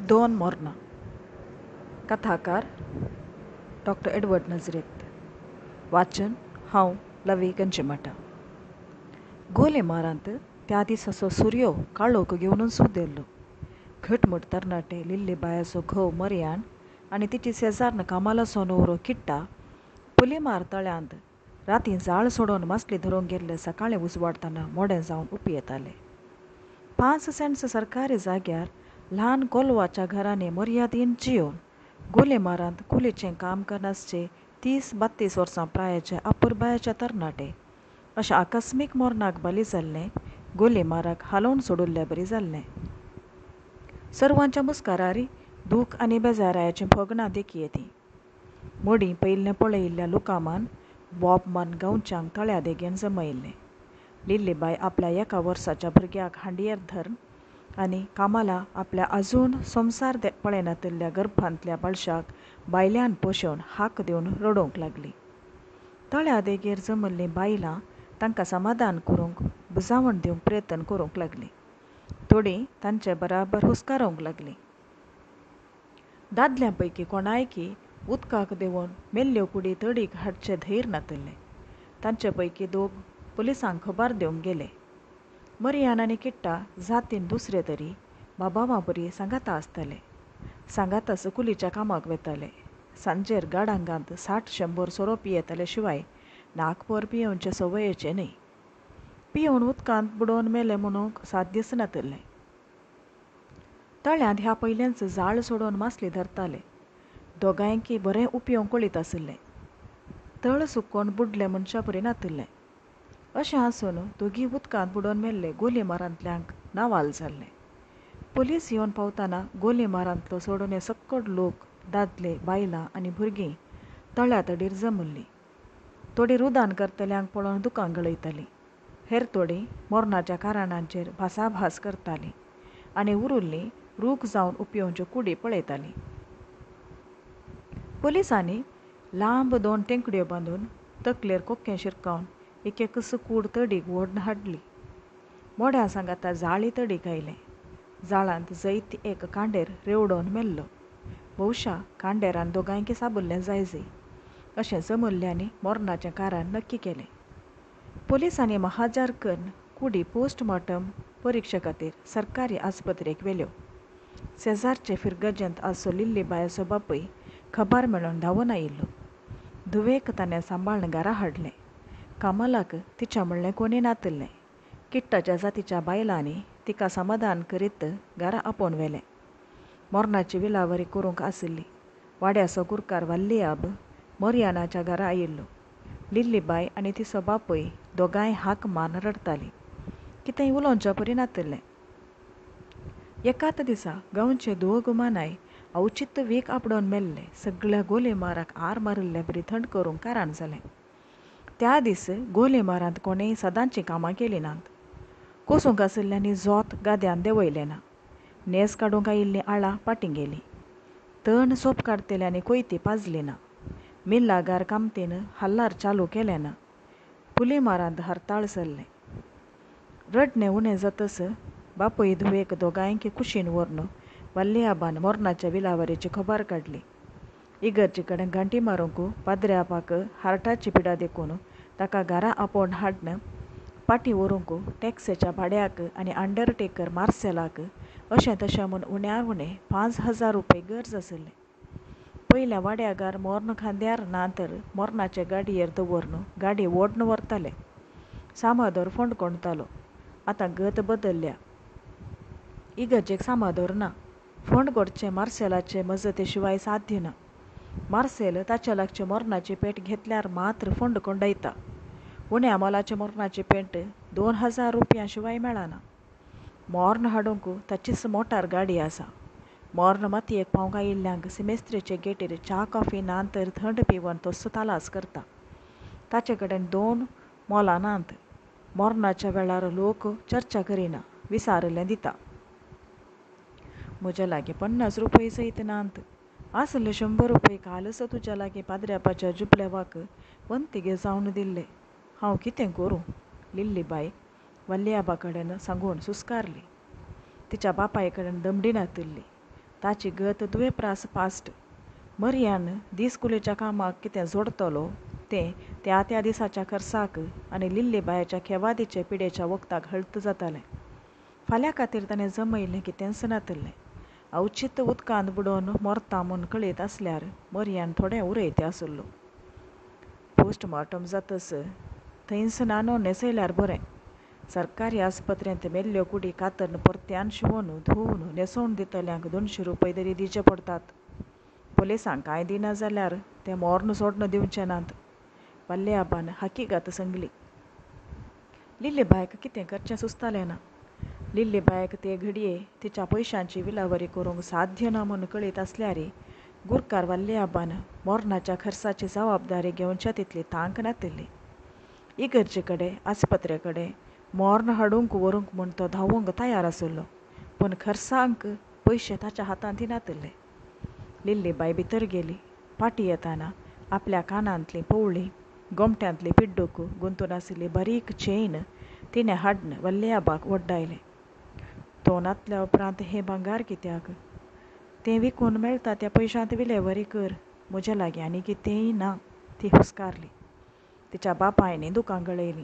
दोन मोर्ना. कथाकार doctor Edward नजरेत. वाचन हांव लवी गंजीमठ. गोले मारांत त्या दिसाचो सूर्यो काळोख घेवन सुदेल्लो. घटमूट तरणाटे लिल्ली बायाचो घोव मरयान आनी तिची शेजारन कामालाचो न्हवरो किट्टा पुलीमार तळ्यांत रातीं जाळ सोडून मासली धरूंक गेल्ले सकाळीं उजवाडतना मोडें जावन उपें येताले. 5 सेंट्स सरकारी जाग्यार ल्हान कोलवाच्या घरांनी मर्यादेन जियोन गोले मारांत कुलीचें काम करनासचे 30-32 वर्सां प्रायाचे अपुरबायेचे तरणाटे अशें आकस्मीक मोरणाक बली जाल्ले गोले माराक हालोवन सोडुल्ले बरी जाल्लें. सर्वांच्या मुस्कारारी दूख आनी बेजारायाचीं फोगणां देखी येतीं. मडीं पयलें पळयिल्ल्या लुकामान बॉबमान गांवच्यांक तळ्या देगेन जमयल्ले. लिल्लीबाय आपल्या 1 वर्साच्या भुरग्याक हांडयेर धरून आनी कामाला आपल्या आजून संवसार पळयनातिल्ल्या गर्भांतल्या बाळशाक बायल्यान पोशोवन हाक दिवन रडोवंक लागली. तळ्या देगेर जमल्लीं बायलां तांकां समाधान करूंक बुजावण दिवंक प्रयत्न करूंक लागलीं. थोडीं तांचे बराबर हुस्कारोवंक लागलीं. दादल्यां पैकी कोणायकी उदकाक देंवून मेल्ल्यो कुडी तडीक हाडचें धैर्य नातिल्लें. तांचे पैकी 2 पुलिसांक खबर दिवंक गेले. मरियान आनी किट्टा जातीन दुसरे तरी बाबावाबरी सांगाता आसताले. सांगाताच कुलीच्या कामाक वेताले. सांजेर गाडांगांत 60-100 सोरो पियेताले शिवाय नाकभर पियोवचे संवयेचे न्हय. पियोवन उदकांत बुडोवन मेले म्हणूंक साद दिसनातिल्ले. तळ्यांत ह्या पयलेंच जाळ सोडून मासली धरताले. दोगांयकी बरें उपेंव कळीत आशिल्लें. तळ सुकोवन बुडले मनशा परी नातिल्लें. अशें आसून दोगी उदकांत बुडोवन मेल्ले गोली मारांतल्यांक नावाल जाल्लें. पुलीस येवन पावतना गोली मारांतलो सोडून हे सक्कड लोक दादले बायलां आनी भुरगीं तळ्या तडीर जमल्लीं. थोडीं रुदान करतल्यांक पळोवन दुकां गळयतालीं. हेर थोडीं मोरणाच्या कारणांचेर भासाभास करतालीं आनी उरिल्लीं रूख जावन उपेवच्यो कुडी पळयतालीं. पुलिसांनी लांब 2 टेंकड्यो बांदून तकलेर कोक्कें शिरकावन एक कूड तडीक व्हरून हाडली. मोड्या सांगाता जाळी तडीक आयलें. जाळांत जैत एक कांडेर रेवडोवन मेल्लो. भोवशा कांडेरान दोगांयकी साबुल्लें जायजय अशें जमल्ल्यांनी मोरणाचें कारण नक्की केलें. पुलिसांनी महाजार करून कुडी पोस्टमॉर्टम परिक्षे खातीर सरकारी आस्पत्रेक व्हेल्यो. शेजारचे फिरगजेंत आसो लिल्लीबायचो बापूय खबर मेळोवन धांवून आयिल्लो. धुवेक ताणें सांबाळून घरा हाडलें. कामालाक तिच्या म्हणलें कोणी नातिल्लें. किट्टाच्या जातीच्या बायलांनी तिका समाधान करीत घरा आपोवन व्हेलें. मोरणाची विलावरी करूंक आशिल्ली. वाड्याचो गुरकार वाल्लियाब मरियानाच्या घरा आयिल्लो. लिल्लीबाय आनी तिचो बापूय दोगांय हाक मारून रडतालीं. कितेंय उलोवचे परी नातिल्लें. एकाच दिसा गांवचे 2 गुमानाय अवचित्त वीख आपडोवन मेल्ले. सगळ्या गोले माराक आर मारिल्ले बरी थंड करूंक कारण जालें. त्या दीस गोले मारांत कोणेय सदांचीं कामां केलीं नात. कोसूंक आशिल्ल्यांनी जोत गाद्यान देंवयलें ना. नेज काडूंक आयिल्लीं आळां पाटी गेलीं. तण सोप काडटल्यांनी कोयती पाजली ना. मिल्लागार कामतीन हल्लार चालू केलें ना. पुलीमारांत हरताळ चल्लें. रडणें उणें जातच बापूय धुवेक दोगांयकी कुशीन व्हरून वाल्लियाबान मोरणाच्या विलावरीची खबर काडली. इगर्जे कडेन घंटी मारूंक पाद्र्यापाक हार्टाची पिडा देखून ताका घरा आपोवन हाडून पाटी व्हरूंक टॅक्सेच्या भाड्याक आनी अंडरटेकर मार्सेलाक अशें तशें म्हूण उण्यार उणें 5,000 रुपये गरज आशिल्लें. पयल्या वाड्यागार मोर्न खांद्यार ना तर मोरणाचे गाडयेर दवरून गाडी ओडून व्हरताले. सामादोर फोंड कोणतालो. आतां गत बदल्ल्या. इगर्जेक सामादोर ना. फोंड करचें मार्सेलाचे मजते शिवाय साध्य ना. मार्सेल ताचे लागची मोरणाची पेट घेतल्यार मात्र फोंड कोंडयता. उण्या मोलाची मोरणाची पेट 2,000 रुपयां शिवाय मेळना. मोर्न हाडूंक ताचीच मोटार गाडी आसा. मोर्न मातयेक पावंक आयिल्ल्यांक सिमेस्त्रेचे गेटीर च्या कॉफी ना तर थंड पिवन तस्सो तालास करता. ताचे कडेन 2 मोलां नात. मोरणाच्या वेळार लोक चर्चा करिना. विसारलें दिता. म्हजे लागीं 50 रुपये सयत नात. आसले 100 रुपये कालच तुज्या लागीं पाद्र्यापाच्या जुबलेवाक वंतिगे जावन दिल्ले. हांव कितें करूं? लिल्लीबाय वाल्लियाबा कडेन सांगून सुस्कारली. तिच्या बापाय कडेन दमडी नातिल्ली. ताची गत दुवेप्रास पास्ट. मरियान दिसकुलेच्या कामाक कितें जोडतलो तें त्या त्या दिसाच्या खर्चाक आनी लिल्लीबायच्या खेवादीचे पिडेच्या वखदाक हळत जातालें. फाल्यां खातीर ताणें जमयल्लें की तेंच नातलें. अवचित उदकांत बुडोवन मरता म्हूण कळीत आसल्यार मरियान थोडें उरयत आसलो. पोस्टमॉर्टम जातस थंयच नानो न्हेसयल्यार बरें. सरकारी आस्पत्रेंत मेल्ल्यो कुडी कातरून परत्यान शिंवून धुवन न्हेसोवन दितल्यांक 200 रुपये तरी दिवचे पडटात. पुलिसांक कांय दिना जाल्यार ते मोर्न सोडून दिवचे नात. वल्ल्याबान हकीकत सांगली. लिल्लीबायक कितें करचें सुचतालें ना. लिल्लीबायक ते घडये तिच्या पयशांची विलावरी करूंक साध्य ना म्हूण कळीत आसल्यारय गुरकार वल्ल्याबान मोर्नाच्या खर्चाची जबाबदारी घेवच्या तितली तांक नातिल्ली. इगर्जे कडेन आस्पत्रे कडेन मोर्न हाडूंक व्हरूंक म्हूण तो धांवूंक तयार आसलो, पूण खर्चांक पयशे ताच्या हातांत नातिल्ले. लिल्लीबाय भितर गेली. फाटीं येताना आपल्या कानांतलीं पवळीं गोमट्यांतली पिड्डूक गुंतून आशिल्ली बारीक चेन तिणें हाडून वल्ल्याबाक वड्डायलें. तो नातल्या उपरांत हें भांगार कित्याक? तें विकून मेळटा त्या पयशांत विलेवारी कर. म्हजे लागीं आनी कितेंय ना. ती हुस्कारली. तिच्या बापायनय दुकां गळयलीं.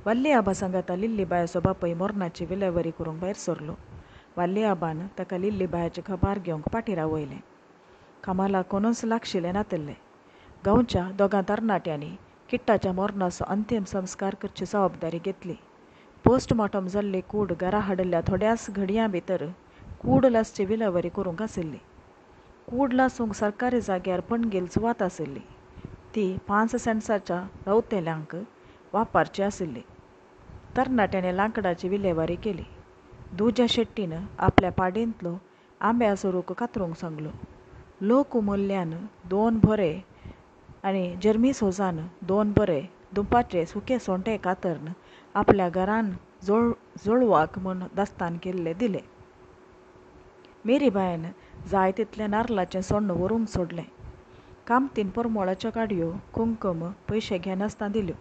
वल्ल्याबा सांगाता लिल्लीबायचो बापूय मोर्नाची विलेवारी करूंक भायर सरलो. वल्ल्याबान ताका लिल्लीबायची खबर घेवंक फाटीं रावयलें. कामाला कोणूच लागशिल्लें नातलें. गांवच्या दोगां तरणाट्यांनी किट्टाच्या मोर्नाचो अंतीम संस्कार करची जबाबदारी घेतली. पोस्टमॉर्टम जाल्ली कूड घरा हाडल्या थोड्याच घडयां भितर कूड लासची विलेवारी करूंक आशिल्ली. कूड लासूंक सरकारी जाग्यार पणगेल सुवात आशिल्ली. ती 5 सेंट्साच्या रावतेल्यांक वापरची आशिल्ली. तरणाट्याने लांकडाची विलेवारी केली. दुजा शेट्टीन आपल्या पाडेंतलो आंब्या सुरूक कातरूंक सांगलो. लोकमुल्यान 2 भरे आनी जर्मी सोजान 2 बरे दुंपाचे सुके सोंटे कातरून आपल्या घरान जोळवाक म्हूण दास्तान केल्ले दिले. मेरीबायन जाय तितलें नारळाचें सोण्ण व्हरूंक सोडलें. कामतीन परमळाच्यो काडयो कुंकम पयशे घेनासतना दिल्यो.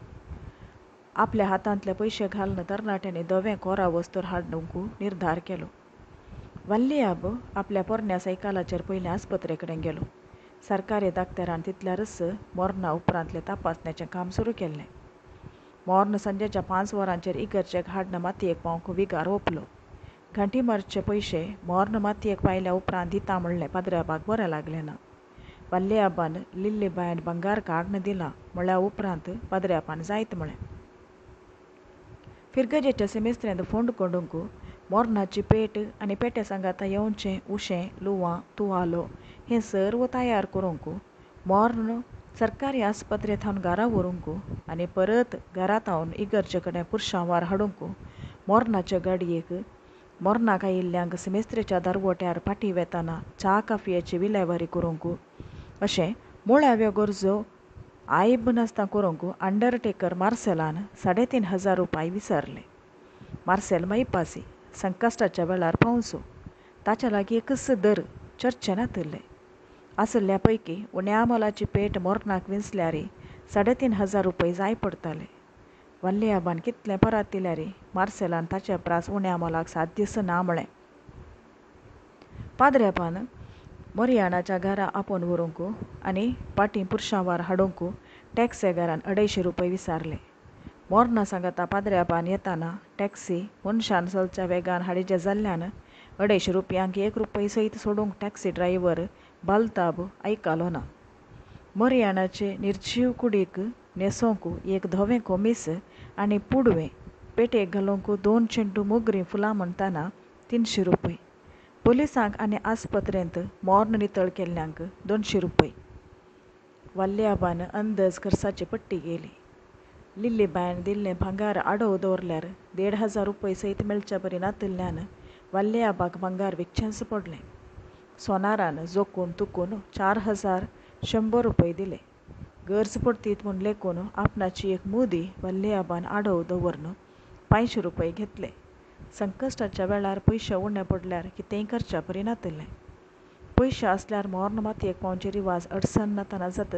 आपल्या हातांतले पयशे घालून तरणाट्यांनी धवें कोरा वस्तूर हाडूंक निर्धार केलो. वल्ल्याब आपल्या पोरन्या सायकलाचेर पयलें आस्पत्रे कडेन गेलो. सरकारी दाक्तेरान तितल्यारच मोर्ना उपरांतले तपासणेचें काम सुरू केल्लें. मोर्न सांजेच्या 5 वरांचेर इगर्जेक हाडून मातयेक पावंक विगार ओंपलो. घंटीमारचे पयशे मोर्न मातयेक पायल्या उपरांत दिता म्हणलें पाद्र्याबाक बरें लागलें ना. वल्ल्याबान लिल्लीबायन भांगार काडून दिलां म्हळ्या उपरांत पाद्र्याबान जायत म्हळें. फिरगजेच्या सेमेस्त्रेंत फोंड कोंडूंक मोर्नाची पेट आनी पेटे सांगाता येवचें उशें लुवां तुवालो हें सर्व तयार करूंक मोर्न सरकारी आस्पत्रेंत घरा व्हरूंक आनी परत घरा तावन इगर्जे कडेन पुरशांवार हाडूंक मोर्नाचे गाडयेक मोर्नाक आयिल्ल्यांक सेमेस्त्रेच्या दारवट्यार फाटीं वेताना च्या कॉफयेची विलेवारी करूंक अशें मुळाव्यो गरजो आयब नासतना करूंक अंडरटेकर मार्सेलान 3,500 रुपये विचारले. मार्सेल मैपासी संकश्टाच्या वेळार पावचो. ताच्या लागीं एकच दर चर्चे नातले. आसल्या पैकी उण्या मोलाची पेट मोर्नाक विंचल्यारय 3,500 रुपये जाय पडटाले. वल्ल्याबान कितलें परत दिल्यारय मार्सेलान ताचे प्रास उण्या मोलाक साध्यच ना म्हळें. पाद्र्याबान मरियानाच्या घरा आपोवन व्हरूंक आनी फाटीं पुरशांवार हाडूंक टॅक्सेकारान 250 रुपये विचारले. मोर्ना सांगाता पाद्र्याबान येताना टॅक्सी मनशान चलच्या वेगान हाडिजे जाल्ल्यान 250 रुपयांक 1 रुपये सयत सोडूंक टॅक्सी ड्रायव्हर बालताब आयकलो ना. मरियानाचे निर्जीव कुडीक न्हेसोवंक एक धवें कोमीस आनी पुडवें पेटयेक घालूंक 2 चेंडू मोगरीं फुलां म्हणटाना 300 रुपये. पुलिसांक आनी आस्पत्रेंत मोर्न नितळ केल्ल्यांक 200 रुपये. वल्ल्याबान अंदाज खर्चाची पट्टी केली. लिल्लीबायन दिल्लें भांगार आडोव दवरल्यार 1,500 रुपये सयत मेळचे बरी नातिल्ल्यान वल्ल्याबाक भांगार विकचेंच पडलें. सोनारान जोखून तुकून 4,100 रुपये दिले. गरज पडटीत म्हूण लेकून आपणाची एक मुदी वल्ल्याबान आडोव दवरून 500 रुपये घेतले. संकश्टाच्या वेळार पयशे उणे पडल्यार कितेंय करचे बरी नातिल्लें. पयशे आसल्यार मोर्न मातयेक पावचे रिवाज अडचण नातना जाता.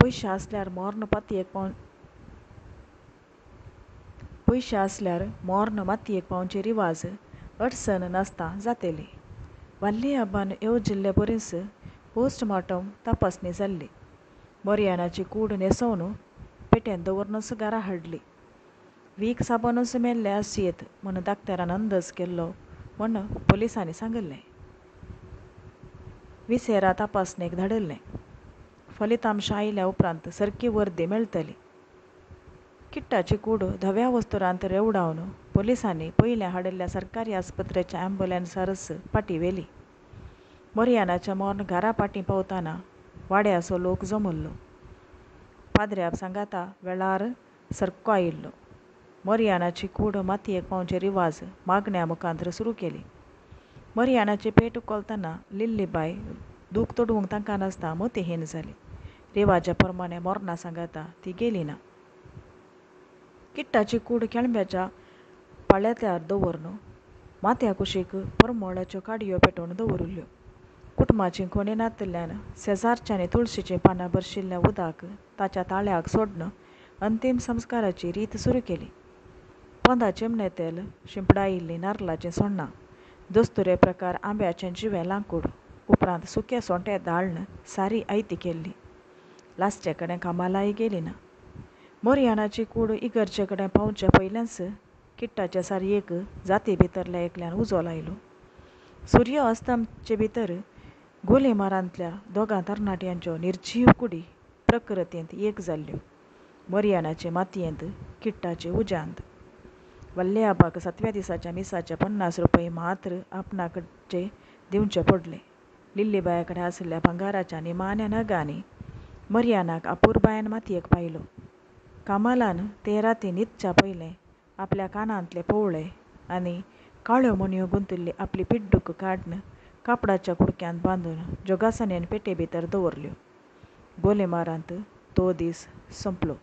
पयशे आसल्यार मोर्न मातयेक पावचे रिवाज अडचण नासता जातेली. वाल्ली हब्बान येवजिल्ले परीस पोस्टमॉर्टम तपासणी जाल्ली. मरियानाची कूड न्हेसोवन पेट्यान दवरूनच घरा हाडली. वीक साबनूच मेल्ले आसयेत म्हूण दाक्तरान अंदाज केल्लो म्हूण पुलिसांनी सांगलें. विसेरा तपासणेक धाडलें. फलितांश आयल्या उपरांत सारकी वर्दी मेळटली. किट्टाची कूड धव्या वस्तुरांत रेवडावन पुलिसांनी पयल्या हाडिल्ल्या सरकारी आस्पत्रेच्या अँब्युलन्सारच फाटीं व्हेली. मरियानाचें मोर्न घरा फाटीं पावतना वाड्याचो लोक जमल्लो. पाद्र्याप सांगाता वेळार सारको आयिल्लो. मरियानाची कूड मातयेक पावचे रिवाज मागण्या मुखांत्र सुरू केली. मरियानाची पेट उखलतना लिल्लीबाय दूख तोडवंक तांकां नासता मतीहीन जाली. रिवाजा प्रमाणे मोर्ना सांगाता ती गेली ना. किट्टाची कूड केळंब्याच्या पाळ्यांतल्यार दवरून माथ्या कुशीक परमळाच्यो काडयो पेटोवन दवरल्यो. कुटुंबाची कोणी नातल्ल्यान शेजारच्यांनी तुळशीचीं पानां भरशिल्ल्या उदक ताच्या ताळ्याक सोडून अंतीम संस्काराची रीत सुरू केली. पोंदा चिमणे तेल, शिंपडायिल्लीं नारळाचीं सोण्णां, दस्तुरे प्रकार आंब्याचें जिवें लांकूड, उपरांत सुके सोंटे दाळण सारी आयती केल्ली. लास्चे कडेन कामालाय गेली ना. मरियानाची कूड इगर्जे कडेन पावचे पयलेंच किट्टाचे सारयेक जाती भितरल्या एकल्यान उजो लायलो. सूर्य अस्तमचे भितर गोलीमारांतल्या दोगां तरणाट्यांच्यो निर्जीव कुडी प्रकृतींत एक जाल्ल्यो. मरियानाचे मातयेंत, किट्टाचे उज्यांत. वाल्ले आबाक 7व्या दिसाच्या मिसाचे 50 रुपये मात्र आपणाकडचे दिवचे पडले. लिल्लीबाये कडेन आशिल्ल्या भांगाराच्या निमाण्या नगांनी मरियानाक अपुरबायेन मातयेक पायलो. कामालान ते राती न्हिदच्या पयलें आपल्या कानांतले पवळे आनी काळ्यो मणयो गुंतिल्ली आपली पिड्डूक काडून कापडाच्या कुडक्यांत बांदून जोगासनेन पेटे भितर दवरल्यो. गोलीमारांत तो दीस संपलो.